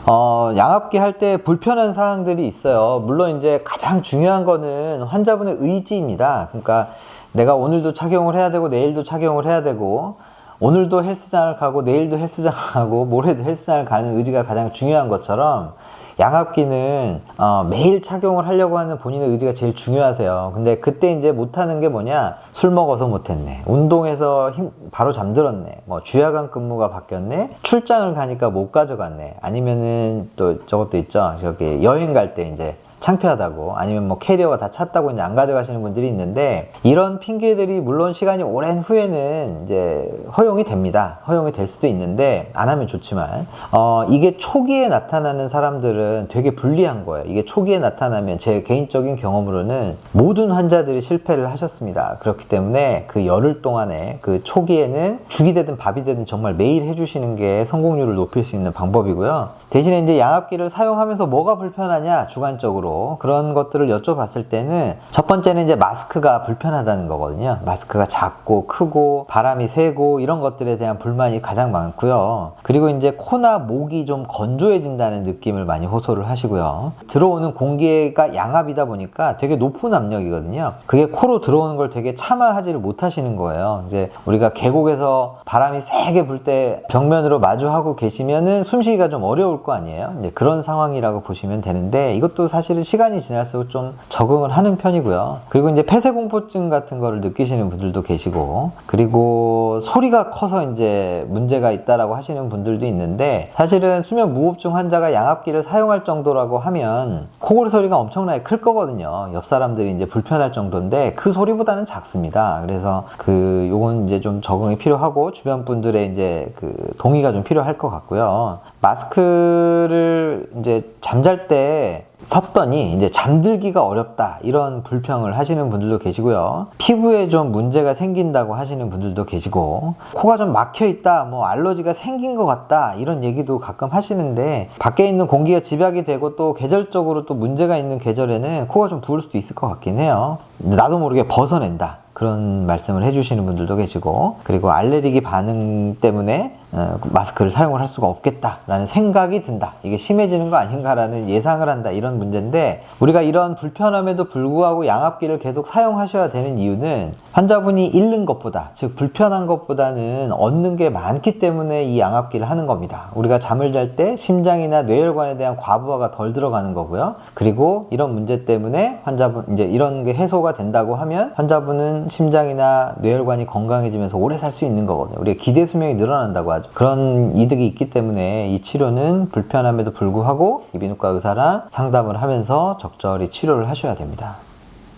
양압기 할 때 불편한 사항들이 있어요. 물론 이제 가장 중요한 거는 환자분의 의지입니다. 그러니까 내가 오늘도 착용을 해야 되고 내일도 착용을 해야 되고 오늘도 헬스장을 가고 내일도 헬스장을 가고 모레도 헬스장을 가는 의지가 가장 중요한 것처럼 양압기는 매일 착용을 하려고 하는 본인의 의지가 제일 중요하세요. 근데 그때 이제 못하는 게 뭐냐, 술 먹어서 못했네, 운동해서 바로 잠들었네, 뭐 주야간 근무가 바뀌었네, 출장을 가니까 못 가져갔네, 아니면은 또 저것도 있죠, 저기 여행 갈 때 이제 창피하다고, 아니면 뭐 캐리어가 다 찼다고 이제 안 가져가시는 분들이 있는데, 이런 핑계들이 물론 시간이 오랜 후에는 이제 허용이 됩니다. 허용이 될 수도 있는데 안 하면 좋지만 이게 초기에 나타나는 사람들은 되게 불리한 거예요. 이게 초기에 나타나면 제 개인적인 경험으로는 모든 환자들이 실패를 하셨습니다. 그렇기 때문에 그 열흘 동안에 그 초기에는 죽이 되든 밥이 되든 정말 매일 해주시는 게 성공률을 높일 수 있는 방법이고요. 대신에 이제 양압기를 사용하면서 뭐가 불편하냐, 주관적으로 그런 것들을 여쭤봤을 때는 첫 번째는 이제 마스크가 불편하다는 거거든요. 마스크가 작고 크고 바람이 새고 이런 것들에 대한 불만이 가장 많고요. 그리고 이제 코나 목이 좀 건조해진다는 느낌을 많이 호소를 하시고요. 들어오는 공기가 양압이다 보니까 되게 높은 압력이거든요. 그게 코로 들어오는 걸 되게 참아하지를 못하시는 거예요. 이제 우리가 계곡에서 바람이 세게 불 때 벽면으로 마주하고 계시면은 숨쉬기가 좀 어려울 거 아니에요. 이제 그런 상황이라고 보시면 되는데, 이것도 사실은 시간이 지날수록 좀 적응을 하는 편이고요. 그리고 이제 폐쇄공포증 같은 거를 느끼시는 분들도 계시고, 그리고 소리가 커서 이제 문제가 있다라고 하시는 분들도 있는데, 사실은 수면 무호흡증 환자가 양압기를 사용할 정도라고 하면 코골이 소리가 엄청나게 클 거거든요. 옆 사람들이 이제 불편할 정도인데 그 소리보다는 작습니다. 그래서 요건 이제 좀 적응이 필요하고 주변 분들의 이제 동의가 좀 필요할 것 같고요. 마스크를 이제 잠잘 때 섰더니 이제 잠들기가 어렵다, 이런 불평을 하시는 분들도 계시고요. 피부에 좀 문제가 생긴다고 하시는 분들도 계시고, 코가 좀 막혀 있다, 뭐 알러지가 생긴 것 같다, 이런 얘기도 가끔 하시는데, 밖에 있는 공기가 집약이 되고 또 계절적으로 또 문제가 있는 계절에는 코가 좀 부을 수도 있을 것 같긴 해요. 나도 모르게 벗어낸다, 그런 말씀을 해주시는 분들도 계시고, 그리고 알레르기 반응 때문에 마스크를 사용을 할 수가 없겠다라는 생각이 든다, 이게 심해지는 거 아닌가라는 예상을 한다, 이런 문제인데, 우리가 이런 불편함에도 불구하고 양압기를 계속 사용하셔야 되는 이유는 환자분이 잃는 것보다, 즉 불편한 것보다는 얻는 게 많기 때문에 이 양압기를 하는 겁니다. 우리가 잠을 잘 때 심장이나 뇌혈관에 대한 과부하가 덜 들어가는 거고요. 그리고 이런 문제 때문에 환자분 이제 이런 게 해소가 된다고 하면 환자분은 심장이나 뇌혈관이 건강해지면서 오래 살 수 있는 거거든요. 우리가 기대 수명이 늘어난다고 하죠. 그런 이득이 있기 때문에 이 치료는 불편함에도 불구하고 이비인후과 의사랑 상담을 하면서 적절히 치료를 하셔야 됩니다.